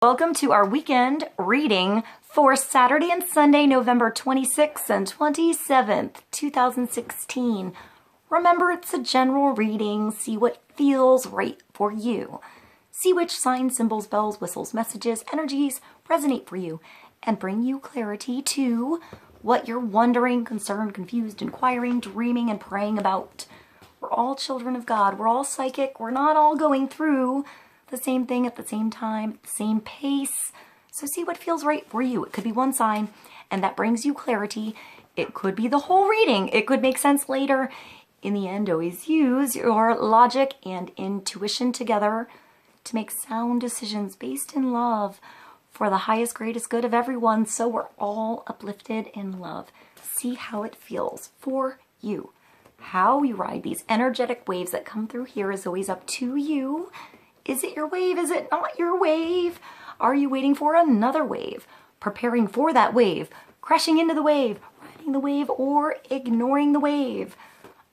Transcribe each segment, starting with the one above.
Welcome to our weekend reading for Saturday and Sunday, November 26th and 27th, 2016. Remember, it's a general reading. See what feels right for you. See which signs, symbols, bells, whistles, messages, energies resonate for you and bring you clarity to what you're wondering, concerned, confused, inquiring, dreaming, and praying about. We're all children of God. We're all psychic. We're not all going through the same thing at the same time, at the same pace. So see what feels right for you. It could be one sign, and that brings you clarity. It could be the whole reading. It could make sense later. In the end, always use your logic and intuition together to make sound decisions based in love for the highest, greatest good of everyone, so we're all uplifted in love. See how it feels for you. How you ride these energetic waves that come through here is always up to you. Is it your wave? Is it not your wave? Are you waiting for another wave? Preparing for that wave? Crashing into the wave? Riding the wave? Or ignoring the wave?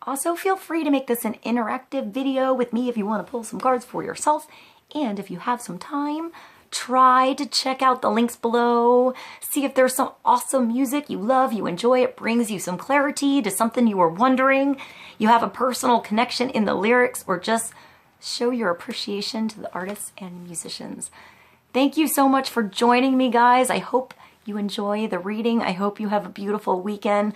Also, feel free to make this an interactive video with me if you want to pull some cards for yourself. And if you have some time, try to check out the links below. See if there's some awesome music you love, you enjoy, it brings you some clarity to something you were wondering. You have a personal connection in the lyrics, or just show your appreciation to the artists and musicians. Thank you so much for joining me, guys. I hope you enjoy the reading. I hope you have a beautiful weekend.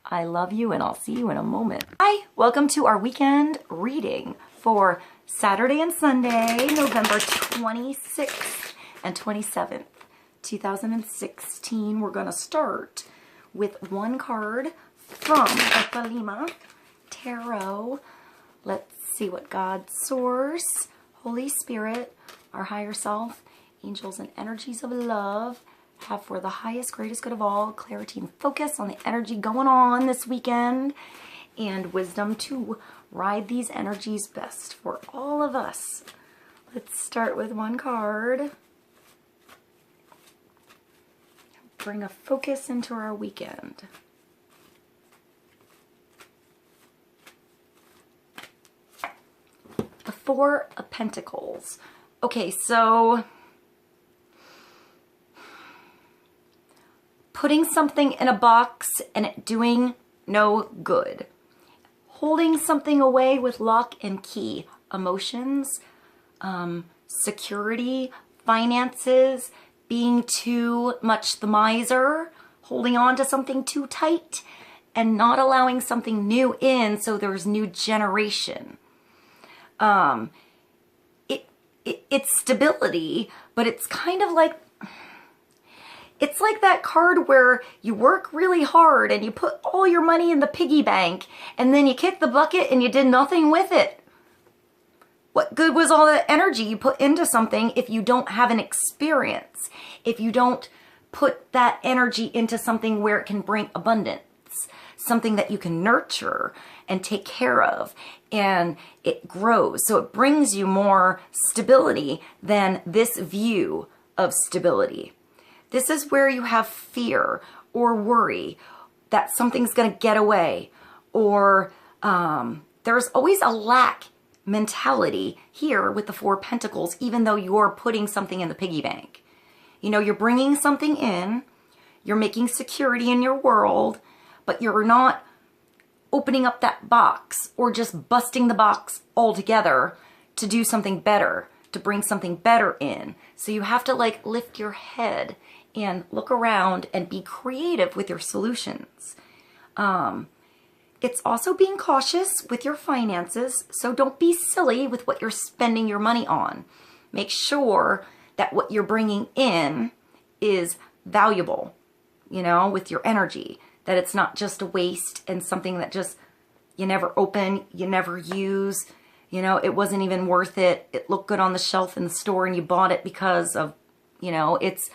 I love you, and I'll see you in a moment. Hi, welcome to our weekend reading for Saturday and Sunday, November 26th and 27th, 2016. We're gonna start with one card from the Tarot. Let's see what God, Source, Holy Spirit, our higher self, angels and energies of love have for the highest, greatest good of all, clarity and focus on the energy going on this weekend, and wisdom to ride these energies best for all of us. Let's start with one card. Bring a focus into our weekend. The Four of Pentacles. Okay, so putting something in a box and it doing no good. Holding something away with lock and key. Emotions, security, finances, being too much the miser, holding on to something too tight, and not allowing something new in so there's new generation. It's stability, but it's kind of like, it's like that card where you work really hard and you put all your money in the piggy bank and then you kick the bucket and you did nothing with it. What good was all that energy you put into something if you don't have an experience? If you don't put that energy into something where it can bring abundance, something that you can nurture and take care of, and it grows. So it brings you more stability than this view of stability. This is where you have fear or worry that something's going to get away, or there's always a lack mentality here with the Four Pentacles, even though you're putting something in the piggy bank. You know, you're bringing something in, you're making security in your world, but you're not opening up that box or just busting the box altogether to do something better, to bring something better in. So you have to like lift your head and look around and be creative with your solutions. It's also being cautious with your finances, so don't be silly with what you're spending your money on. Make sure that what you're bringing in is valuable, you know, with your energy, that it's not just a waste and something that just you never open, you never use, you know, it wasn't even worth it. It looked good on the shelf in the store and you bought it because of, you know, it's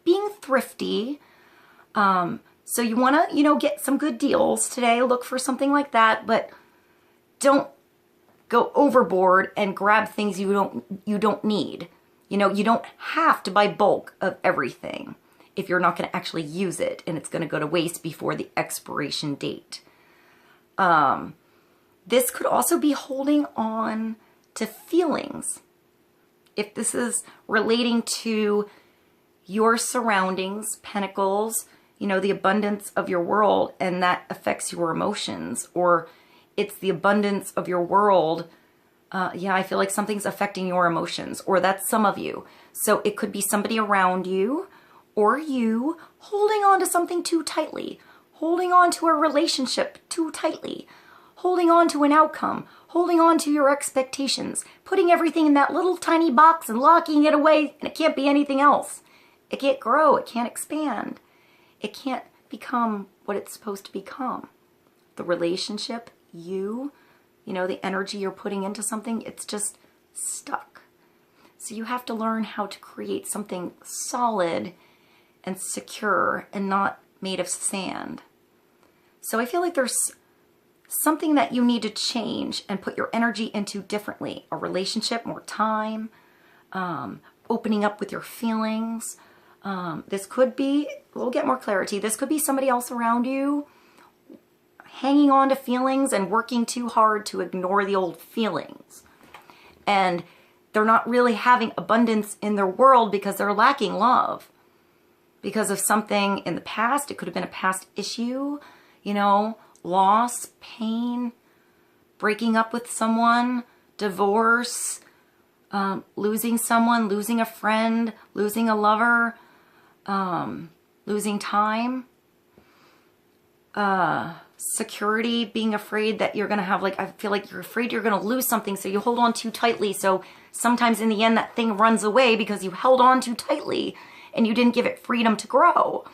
being thrifty. So you want to, you know, get some good deals today. Look for something like that, but don't go overboard and grab things you don't need. You know, you don't have to buy bulk of everything if you're not going to actually use it and it's going to go to waste before the expiration date. This could also be holding on to feelings. If this is relating to your surroundings, Pentacles, you know, the abundance of your world, and that affects your emotions, or it's the abundance of your world. Yeah, I feel like something's affecting your emotions, or that's some of you. So it could be somebody around you, or you holding on to something too tightly, holding on to a relationship too tightly, holding on to an outcome, holding on to your expectations, putting everything in that little tiny box and locking it away, and it can't be anything else. It can't grow, it can't expand. It can't become what it's supposed to become. The relationship, you know, the energy you're putting into something, it's just stuck. So you have to learn how to create something solid and secure and not made of sand. So I feel like there's something that you need to change and put your energy into differently. A relationship, more time, opening up with your feelings. This could be, we'll get more clarity, this could be somebody else around you hanging on to feelings and working too hard to ignore the old feelings. And they're not really having abundance in their world because they're lacking love. Because of something in the past, it could have been a past issue, you know, loss, pain, breaking up with someone, divorce, losing someone, losing a friend, losing a lover, losing time, security, being afraid that you're going to have, like, I feel like you're afraid you're going to lose something, so you hold on too tightly. So sometimes in the end that thing runs away because you held on too tightly and you didn't give it freedom to grow.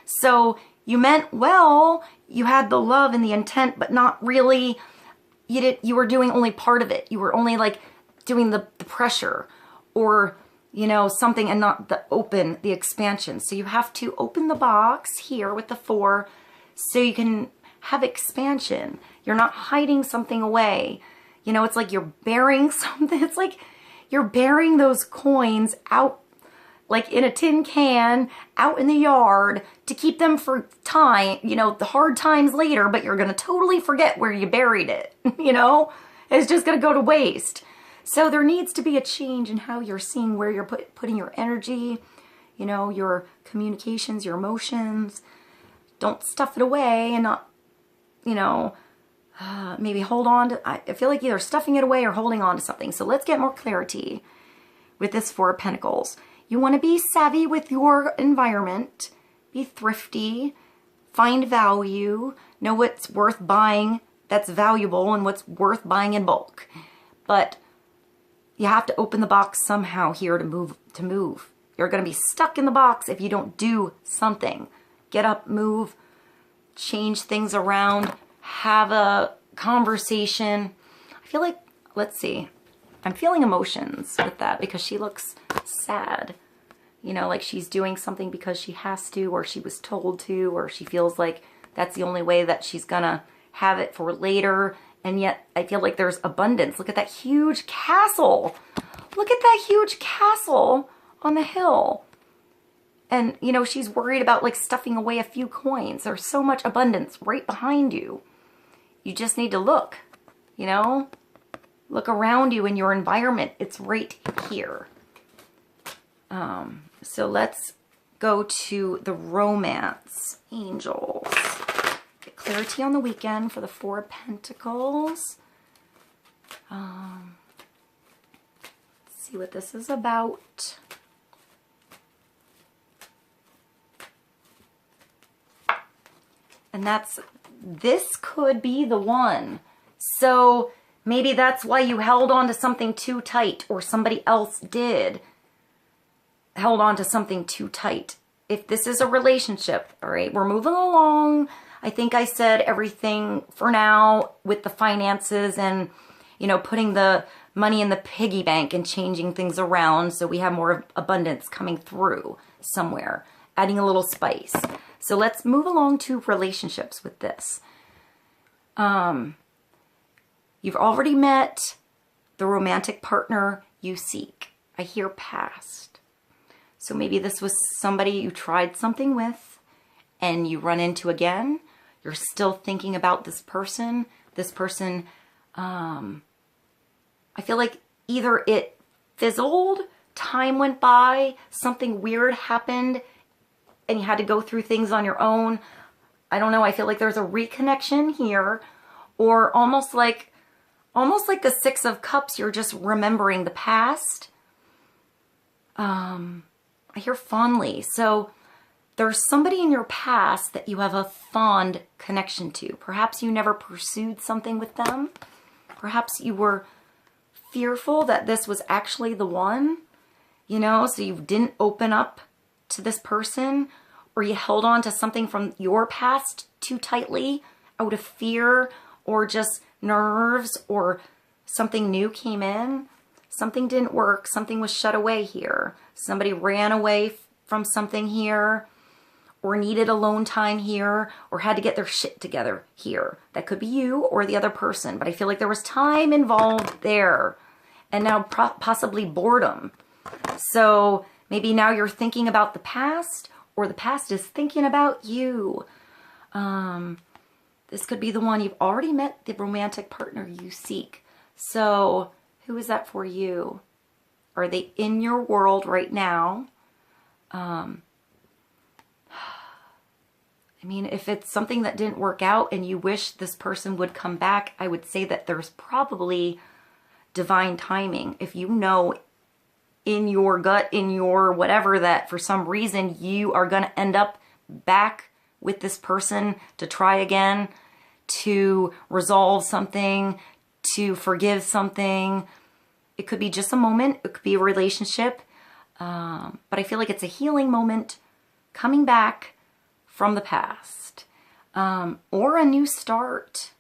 So you meant well, you had the love and the intent, but not really, you were doing only part of it. You were only like doing the pressure, or, you know, something, and not the expansion. So you have to open the box here with the 4 so you can have expansion. You're not hiding something away. You know, it's like you're burying something. It's like you're burying those coins out, like in a tin can, out in the yard to keep them for time, you know, the hard times later, but you're going to totally forget where you buried it. You know, it's just going to go to waste. So there needs to be a change in how you're seeing where you're putting your energy, you know, your communications, your emotions. Don't stuff it away and not, you know, maybe hold on to, I feel like either stuffing it away or holding on to something. So let's get more clarity with this 4 of Pentacles. You want to be savvy with your environment, be thrifty, find value, know what's worth buying that's valuable and what's worth buying in bulk. But you have to open the box somehow here to move. You're going to be stuck in the box if you don't do something. Get up, move, change things around, have a conversation. I feel like, let's see, I'm feeling emotions with that because she looks sad. You know, like she's doing something because she has to, or she was told to, or she feels like that's the only way that she's gonna have it for later. And yet I feel like there's abundance. Look at that huge castle. Look at that huge castle on the hill. And, you know, she's worried about like stuffing away a few coins. There's so much abundance right behind you. You just need to look, you know, look around you in your environment. It's right here. So let's go to the romance angels. Get clarity on the weekend for the 4 of Pentacles. Let's see what this is about. And this could be the one. So maybe that's why you held on to something too tight, or somebody else did. Held on to something too tight. If this is a relationship, all right, we're moving along. I think I said everything for now with the finances and, you know, putting the money in the piggy bank and changing things around so we have more abundance coming through somewhere, adding a little spice. So let's move along to relationships with this. You've already met the romantic partner you seek. I hear past. So maybe this was somebody you tried something with and you run into again. You're still thinking about this person. This person, I feel like either it fizzled time went by, something weird happened, and you had to go through things on your own. I don't know, I feel like there's a reconnection here, or almost like the Six of Cups, you're just remembering the past. I hear fondly. So there's somebody in your past that you have a fond connection to. Perhaps you never pursued something with them. Perhaps you were fearful that this was actually the one, you know, so you didn't open up to this person, or you held on to something from your past too tightly out of fear or just nerves, or something new came in. Something didn't work. Something was shut away here. Somebody ran away from something here, or needed alone time here, or had to get their shit together here. That could be you or the other person, but I feel like there was time involved there, and now possibly boredom. So maybe now you're thinking about the past, or the past is thinking about you. This could be the one. You've already met the romantic partner you seek. So who is that for you? Are they in your world right now? I mean, if it's something that didn't work out and you wish this person would come back, I would say that there's probably divine timing. If you know in your gut, in your whatever, that for some reason you are going to end up back with this person to try again, to resolve something, to forgive something. It could be just a moment. It could be a relationship. But I feel like it's a healing moment, coming back from the past, or a new start.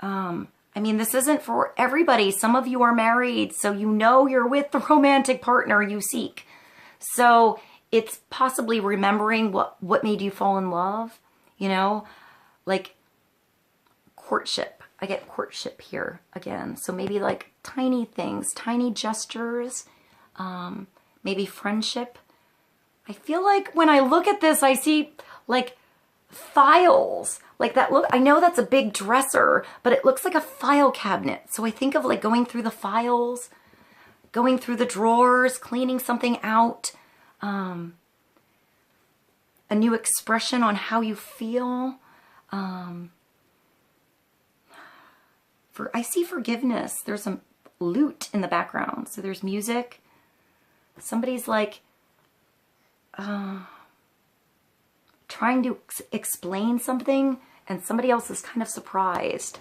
I mean, this isn't for everybody. Some of you are married, so you know you're with the romantic partner you seek. So it's possibly remembering what made you fall in love, you know, like courtship. I get courtship here again. So maybe like tiny things, tiny gestures, maybe friendship. I feel like when I look at this, I see like files, like that look. I know that's a big dresser, but it looks like a file cabinet. So I think of like going through the files, going through the drawers, cleaning something out, a new expression on how you feel. I see forgiveness. There's some lute in the background. So there's music. Somebody's like trying to explain something, and somebody else is kind of surprised.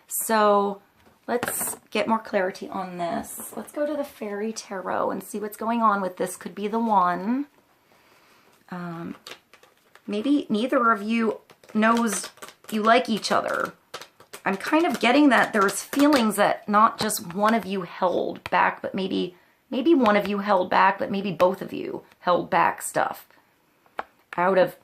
So let's get more clarity on this. Let's go to the Fairy Tarot and see what's going on with this. Could be the one. Maybe neither of you knows you like each other. I'm kind of getting that there's feelings that not just one of you held back, but maybe one of you held back, but maybe both of you held back stuff out of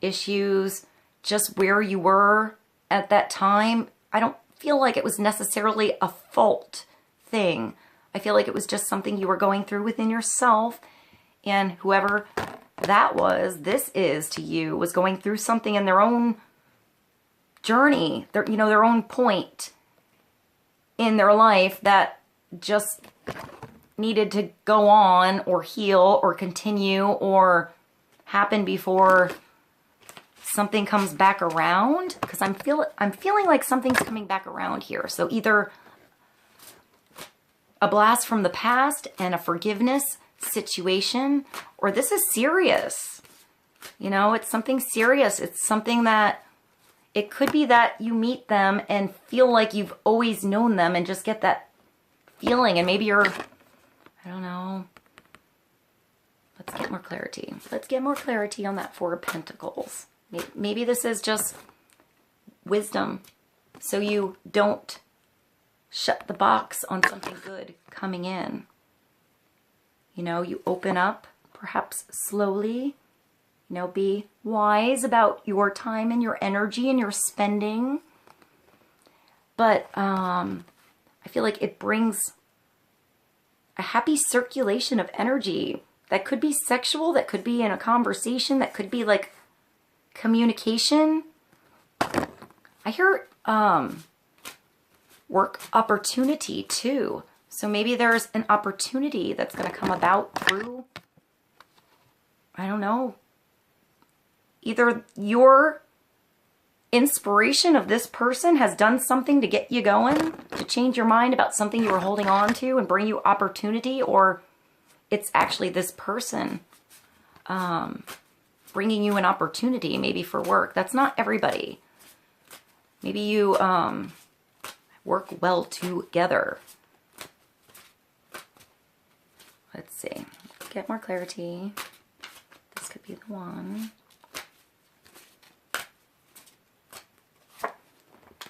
issues, just where you were at that time. I don't feel like it was necessarily a fault thing. I feel like it was just something you were going through within yourself, and whoever that was, this is to you, was going through something in their own journey, their own point in their life that just needed to go on or heal or continue or happen before something comes back around. Because I'm feeling like something's coming back around here. So either a blast from the past and a forgiveness situation, or this is serious. You know, it's something serious. It's something that it could be that you meet them and feel like you've always known them and just get that feeling. And maybe you're, I don't know. Let's get more clarity. Let's get more clarity on that Four of Pentacles. Maybe this is just wisdom, so you don't shut the box on something good coming in. You know, you open up, perhaps slowly. You know, be wise about your time and your energy and your spending. But I feel like it brings a happy circulation of energy. That could be sexual, that could be in a conversation, that could be like communication. I hear work opportunity too. So maybe there's an opportunity that's going to come about through, I don't know, either your inspiration of this person has done something to get you going, to change your mind about something you were holding on to and bring you opportunity, or it's actually this person bringing you an opportunity, maybe for work. That's not everybody. Maybe you work well together. Let's see. Get more clarity. This could be the one.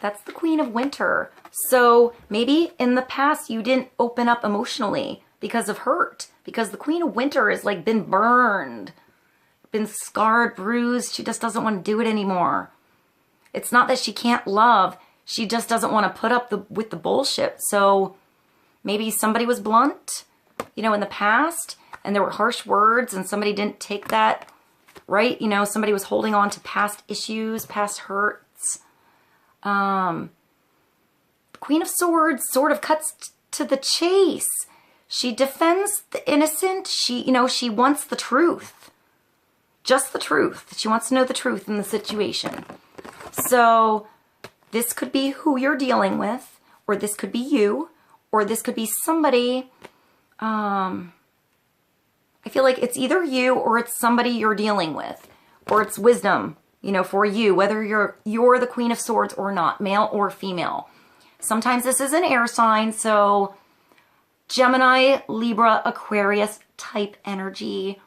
That's the Queen of Winter. So maybe in the past you didn't open up emotionally because of hurt. Because the Queen of Winter is like been burned, been scarred, bruised. She just doesn't want to do it anymore. It's not that she can't love. She just doesn't want to put up with the bullshit. So maybe somebody was blunt, you know, in the past, and there were harsh words and somebody didn't take that right. You know, somebody was holding on to past issues, past hurts. The Queen of Swords sort of cuts to the chase. She defends the innocent. She, you know, she wants the truth. Just the truth. She wants to know the truth in the situation. So this could be who you're dealing with, or this could be you, or this could be somebody. I feel like it's either you or it's somebody you're dealing with, or it's wisdom, you know, for you, whether you're the Queen of Swords or not, male or female. Sometimes this is an air sign, so Gemini, Libra, Aquarius type energy.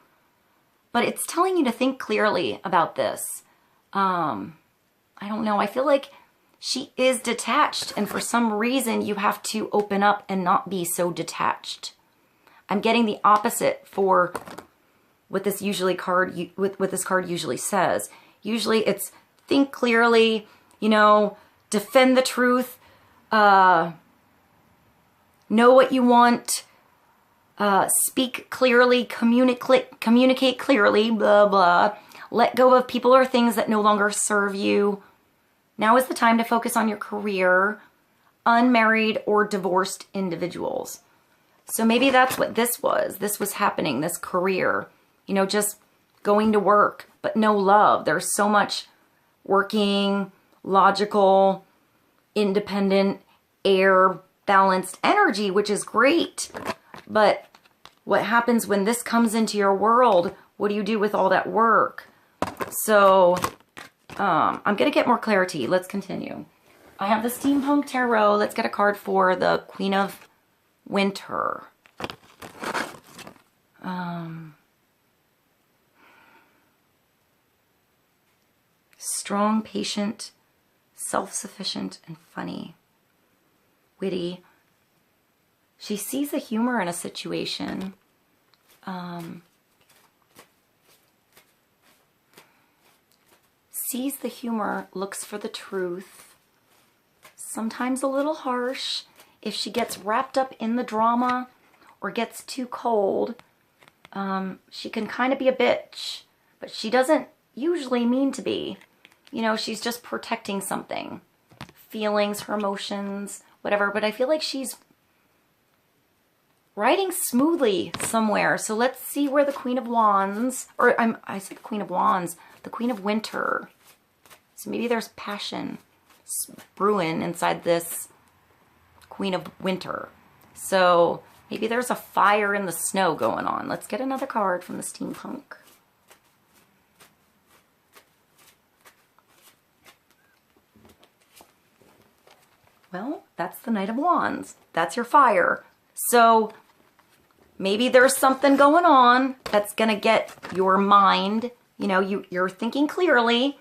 But it's telling you to think clearly about this. I don't know. I feel like she is detached, and for some reason you have to open up and not be so detached. I'm getting the opposite for what this what this card usually says. Usually it's think clearly, you know, defend the truth, know what you want, speak clearly, communicate clearly, blah, blah. Let go of people or things that no longer serve you. Now is the time to focus on your career, unmarried or divorced individuals. So maybe that's what this was. This was happening, this career, you know, just going to work, but no love. There's so much working, logical, independent, air, balanced energy, which is great. But what happens when this comes into your world? What do you do with all that work? So I'm going to get more clarity. Let's continue. I have the Steampunk Tarot. Let's get a card for the Queen of Winter. Strong, patient, self-sufficient, and funny. Witty. She sees the humor in a situation. Sees the humor, looks for the truth. Sometimes a little harsh. If she gets wrapped up in the drama or gets too cold, she can kind of be a bitch, but she doesn't usually mean to be. You know, she's just protecting something. Feelings, her emotions, whatever. But I feel like she's riding smoothly somewhere. So let's see where the Queen of Wands, or I said the Queen of Wands, the Queen of Winter. So maybe there's passion brewing inside this Queen of Winter. So maybe there's a fire in the snow going on. Let's get another card from the Steampunk. Well, that's the Knight of Wands. That's your fire. So maybe there's something going on that's going to get your mind, you know, you're thinking clearly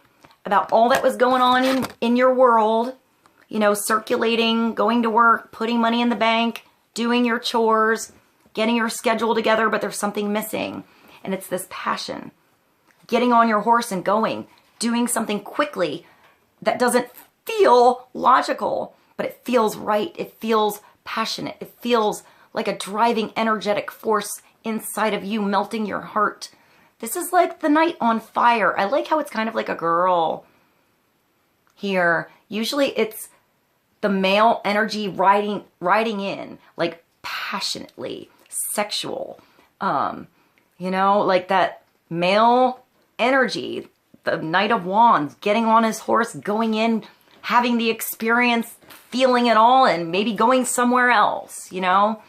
about all that was going on in your world, you know, circulating, going to work, putting money in the bank, doing your chores, getting your schedule together, but there's something missing. And it's this passion. Getting on your horse and going, doing something quickly that doesn't feel logical, but it feels right. It feels passionate. It feels like a driving, energetic force inside of you, melting your heart. This is like the Knight on fire. I like how it's kind of like a girl here. Usually it's the male energy riding in, like passionately sexual. You know, like that male energy, the Knight of Wands, getting on his horse, going in, having the experience, feeling it all, and maybe going somewhere else, you know?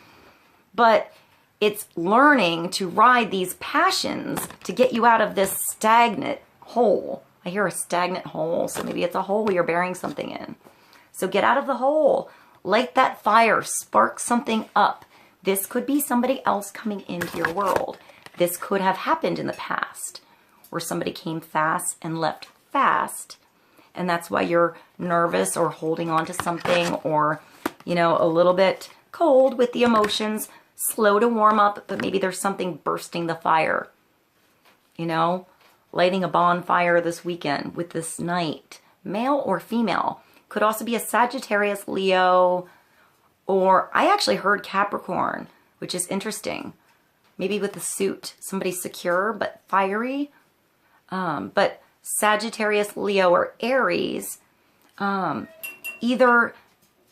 But it's learning to ride these passions to get you out of this stagnant hole. I hear a stagnant hole, so maybe it's a hole you're burying something in. So get out of the hole. Light that fire. Spark something up. This could be somebody else coming into your world. This could have happened in the past, where somebody came fast and left fast. And that's why you're nervous or holding on to something, or, you know, a little bit cold with the emotions, slow to warm up, but maybe there's something bursting the fire. You know, lighting a bonfire this weekend with this knight, male or female. Could also be a Sagittarius, Leo, or I actually heard Capricorn, which is interesting. Maybe with the suit, somebody secure but fiery. But Sagittarius, Leo, or Aries, either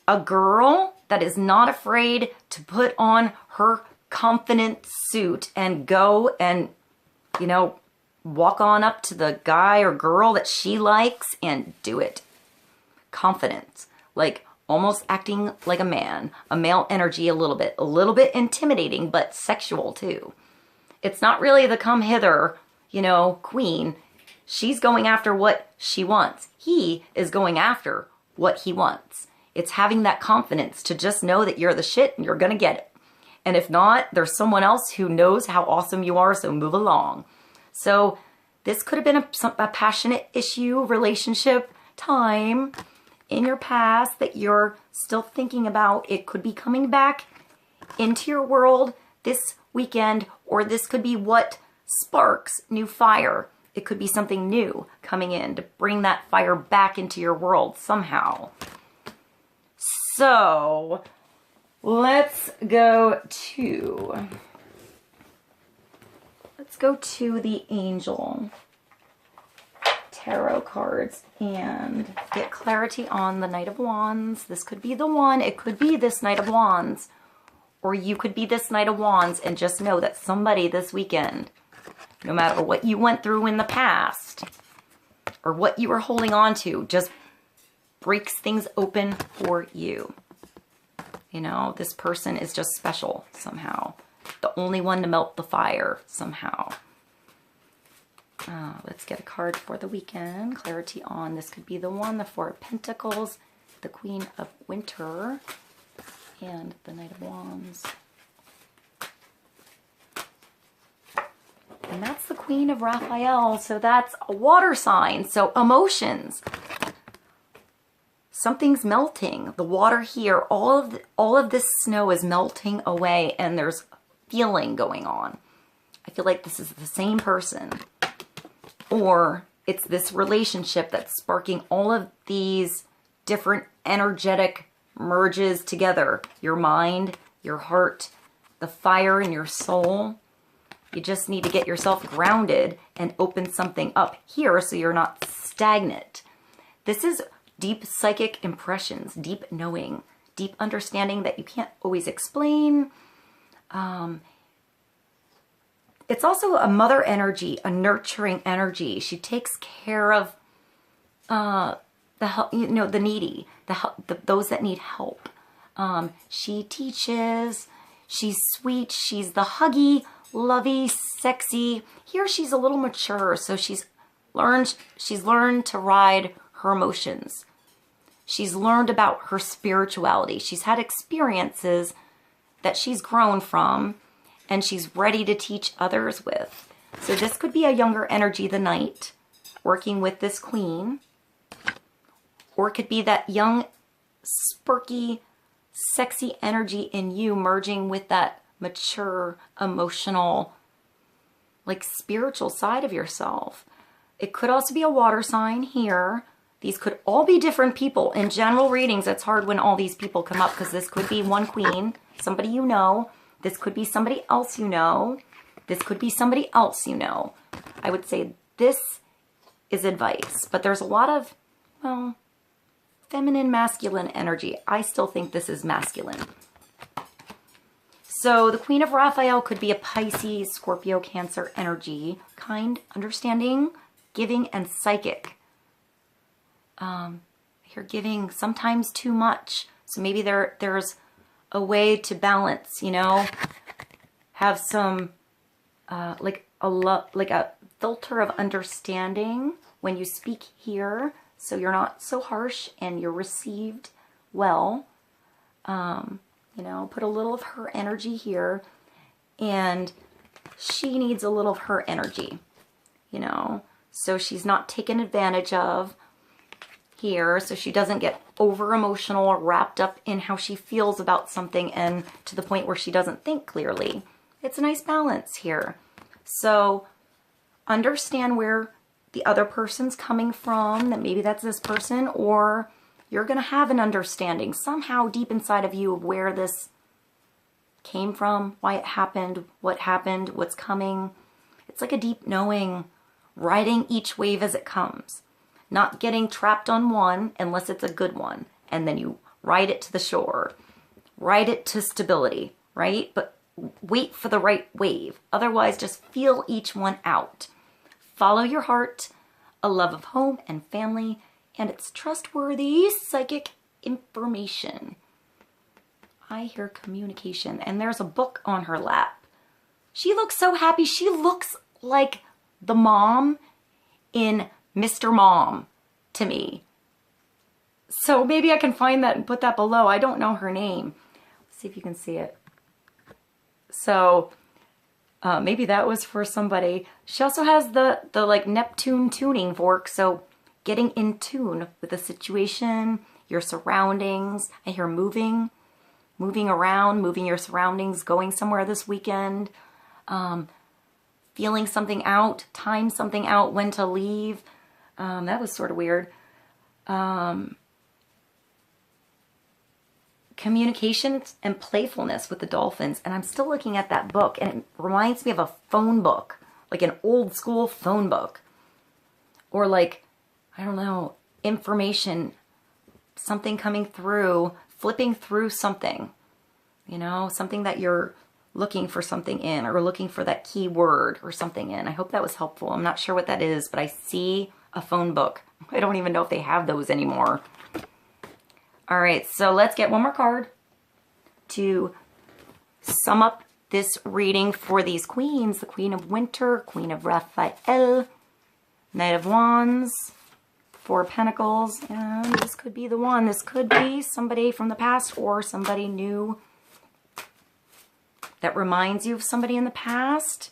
a girl that is not afraid to put on her confident suit and go and, you know, walk on up to the guy or girl that she likes and do it. Confident, like almost acting like a man, a male energy a little bit intimidating, but sexual too. It's not really the come hither, you know, queen. She's going after what she wants. He is going after what he wants. It's having that confidence to just know that you're the shit and you're going to get it. And if not, there's someone else who knows how awesome you are, so move along. So this could have been a passionate issue, relationship, time in your past that you're still thinking about. It could be coming back into your world this weekend, or this could be what sparks new fire. It could be something new coming in to bring that fire back into your world somehow. So let's go to the angel tarot cards and get clarity on the Knight of Wands. This could be the one. It could be this Knight of Wands, or you could be this Knight of Wands, and just know that somebody this weekend, no matter what you went through in the past or what you were holding on to, just breaks things open for you. You know, this person is just special somehow. The only one to melt the fire somehow. Let's get a card for the weekend. Clarity on, this could be the one, the Four of Pentacles, the Queen of Winter, and the Knight of Wands. And that's the Queen of Raphael, so that's a water sign. So emotions. Something's melting. The water here, all of this snow is melting away, and there's feeling going on. I feel like this is the same person. Or it's this relationship that's sparking all of these different energetic merges together. Your mind, your heart, the fire in your soul. You just need to get yourself grounded and open something up here so you're not stagnant. This is deep psychic impressions, deep knowing, deep understanding that you can't always explain. It's also a mother energy, a nurturing energy. She takes care of the needy, those that need help. She teaches. She's sweet. She's the huggy, lovey, sexy. Here she's a little mature, so she's learned to ride her emotions. She's learned about her spirituality. She's had experiences that she's grown from, and she's ready to teach others with. So this could be a younger energy, the Knight, working with this Queen. Or it could be that young, sparky, sexy energy in you merging with that mature, emotional, like spiritual side of yourself. It could also be a water sign here. These could all be different people. In general readings, it's hard when all these people come up, because this could be one queen, somebody you know. This could be somebody else you know. This could be somebody else you know. I would say this is advice, but there's a lot of, well, feminine, masculine energy. I still think this is masculine. So the Queen of Raphael could be a Pisces, Scorpio, Cancer energy. Kind, understanding, giving, and psychic. You're giving sometimes too much. So maybe there's a way to balance, you know, have some like a filter of understanding when you speak here, so you're not so harsh and you're received well. You know, put a little of her energy here, and she needs a little of her energy, you know, so she's not taken advantage of here, so she doesn't get over emotional or wrapped up in how she feels about something and to the point where she doesn't think clearly. It's a nice balance here. So understand where the other person's coming from, that maybe that's this person, or you're going to have an understanding somehow deep inside of you of where this came from, why it happened, what's coming. It's like a deep knowing, riding each wave as it comes. Not getting trapped on one unless it's a good one. And then you ride it to the shore. Ride it to stability, right? But wait for the right wave. Otherwise, just feel each one out. Follow your heart, a love of home and family, and it's trustworthy psychic information. I hear communication. And there's a book on her lap. She looks so happy. She looks like the mom in Mr. Mom to me. So maybe I can find that and put that below. I don't know her name. Let's see if you can see it. So maybe that was for somebody. She also has the like Neptune tuning fork. So getting in tune with the situation, your surroundings. I hear moving around, moving your surroundings, going somewhere this weekend, feeling something out, time something out, when to leave. That was sort of weird. Communication and playfulness with the dolphins. And I'm still looking at that book, and it reminds me of a phone book, like an old school phone book. Or like, I don't know, information, something coming through, flipping through something, you know, something that you're looking for something in, or looking for that key word or something in. I hope that was helpful. I'm not sure what that is, but I see a phone book. I don't even know if they have those anymore. All right, so let's get one more card to sum up this reading for these queens. The Queen of Winter, Queen of Raphael, Knight of Wands, Four of Pentacles, and this could be the one. This could be somebody from the past or somebody new that reminds you of somebody in the past.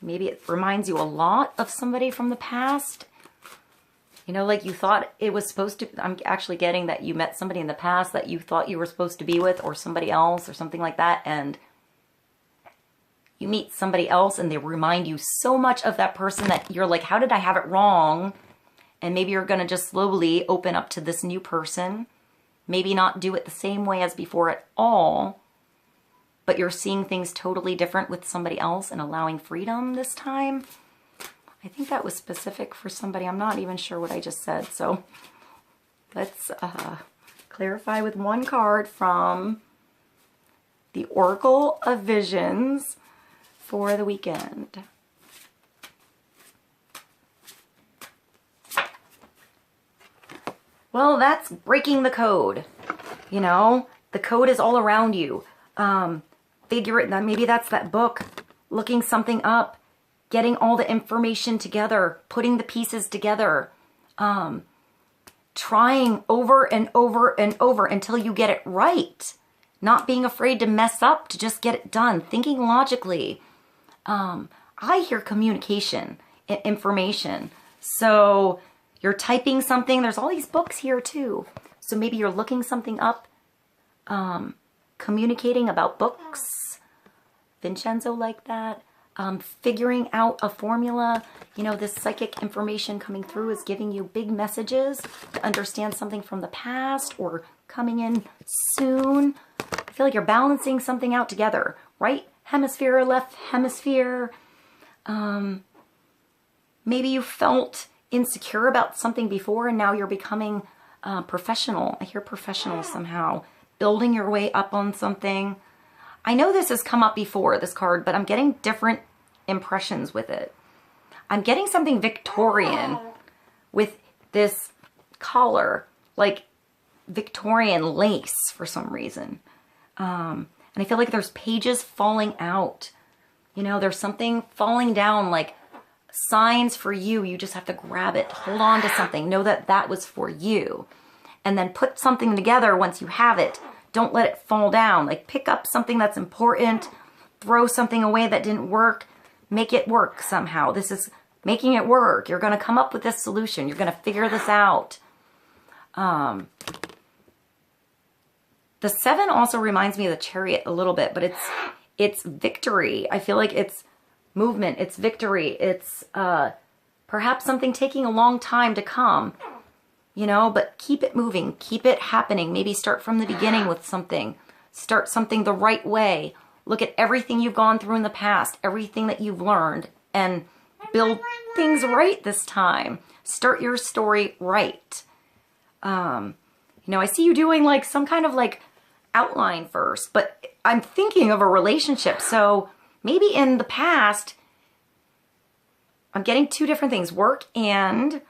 Maybe it reminds you a lot of somebody from the past. You know, like you thought it was supposed to, I'm actually getting that you met somebody in the past that you thought you were supposed to be with, or somebody else or something like that, and you meet somebody else and they remind you so much of that person that you're like, how did I have it wrong? And maybe you're going to just slowly open up to this new person. Maybe not do it the same way as before at all, but you're seeing things totally different with somebody else and allowing freedom this time. I think that was specific for somebody. I'm not even sure what I just said. So let's clarify with one card from the Oracle of Visions for the weekend. Well, that's breaking the code. You know, the code is all around you. Figure it, maybe that's that book, looking something up, getting all the information together, putting the pieces together, trying over and over and over until you get it right. Not being afraid to mess up, to just get it done, thinking logically. I hear communication, information. So you're typing something. There's all these books here too. So maybe you're looking something up, communicating about books. Vincenzo like that. Figuring out a formula. You know, this psychic information coming through is giving you big messages to understand something from the past or coming in soon. I feel like you're balancing something out together. Right hemisphere, left hemisphere. Maybe you felt insecure about something before and now you're becoming professional. I hear professional somehow. Building your way up on something. I know this has come up before, this card, but I'm getting different impressions with it. I'm getting something Victorian with this collar, like Victorian lace for some reason. And I feel like there's pages falling out. You know, there's something falling down, like signs for you. You just have to grab it, hold on to something, know that that was for you. And then put something together once you have it. Don't let it fall down. Like pick up something that's important, throw something away that didn't work, make it work somehow. This is making it work. You're going to come up with this solution. You're going to figure this out. The 7 also reminds me of the Chariot a little bit, but it's victory. I feel like it's movement. It's victory. It's perhaps something taking a long time to come, you know, but keep it moving. Keep it happening. Maybe start from the beginning with something. Start something the right way. Look at everything you've gone through in the past, everything that you've learned, and build things right this time. Start your story right. You know, I see you doing like some kind of like outline first, but I'm thinking of a relationship. So maybe in the past, I'm getting 2 different things, work and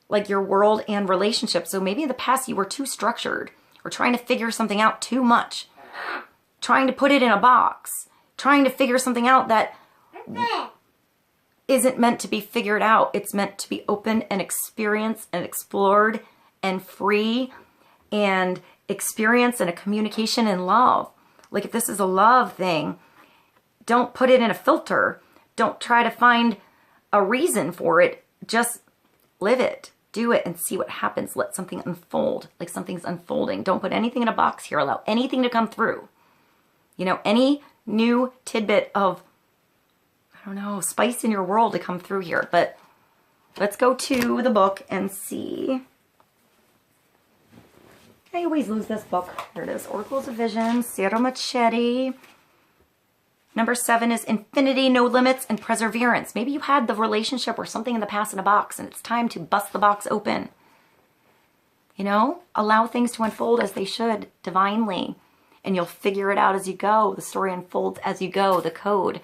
like your world and relationship. So maybe in the past you were too structured or trying to figure something out too much, trying to put it in a box, trying to figure something out that isn't meant to be figured out. It's meant to be open and experienced and explored and free and experience and a communication and love. Like if this is a love thing, don't put it in a filter. Don't try to find a reason for it. Just live it, do it, and see what happens. Let something unfold, like something's unfolding. Don't put anything in a box here. Allow anything to come through. You know, any new tidbit of, I don't know, spice in your world to come through here. But let's go to the book and see. I always lose this book. There it is. Oracles of Vision, Sierra Machete. Number 7 is Infinity, No Limits, and Perseverance. Maybe you had the relationship or something in the past in a box and it's time to bust the box open. You know, allow things to unfold as they should, divinely. And you'll figure it out as you go. The story unfolds as you go. The code,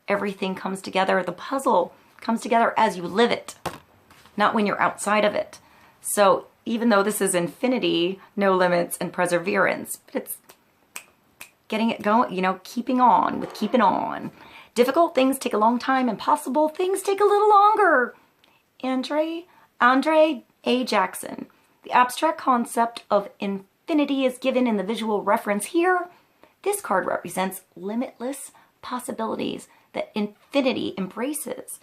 everything comes together. The puzzle comes together as you live it, not when you're outside of it. So even though this is Infinity, No Limits, and Perseverance, but it's getting it going, you know, keeping on with keeping on. Difficult things take a long time. Impossible things take a little longer. Andre A. Jackson. The abstract concept of infinity is given in the visual reference here. This card represents limitless possibilities that infinity embraces.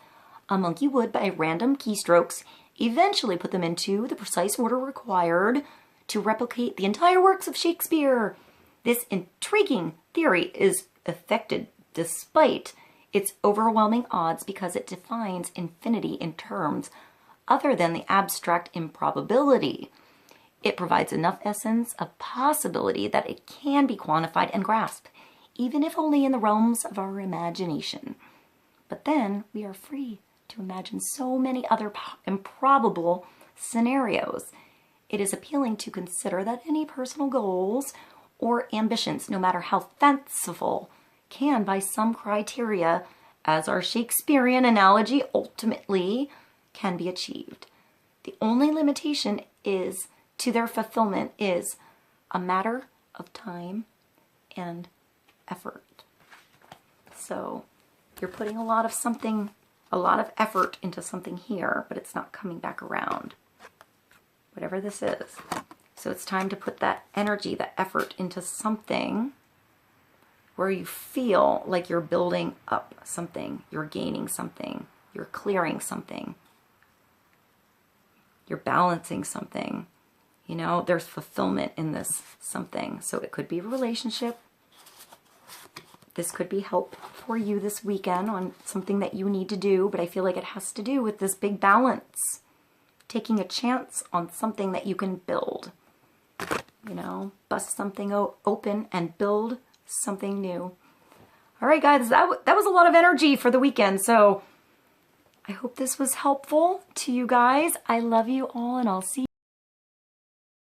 A monkey would, by random keystrokes, eventually put them into the precise order required to replicate the entire works of Shakespeare. This intriguing theory is effected despite its overwhelming odds because it defines infinity in terms other than the abstract improbability. It provides enough essence of possibility that it can be quantified and grasped, even if only in the realms of our imagination. But then we are free to imagine so many other improbable scenarios. It is appealing to consider that any personal goals or ambitions, no matter how fanciful, can, by some criteria, as our Shakespearean analogy ultimately, can be achieved. The only limitation is to their fulfillment is a matter of time and effort. So you're putting a lot of effort into something here, but it's not coming back around. Whatever this is. So it's time to put that energy, that effort into something where you feel like you're building up something, you're gaining something, you're clearing something, you're balancing something. You know, there's fulfillment in this something. So it could be a relationship. This could be help for you this weekend on something that you need to do, but I feel like it has to do with this big balance. Taking a chance on something that you can build. You know, bust something open and build something new. All right, guys, that was a lot of energy for the weekend. So I hope this was helpful to you guys. I love you all, and I'll see you.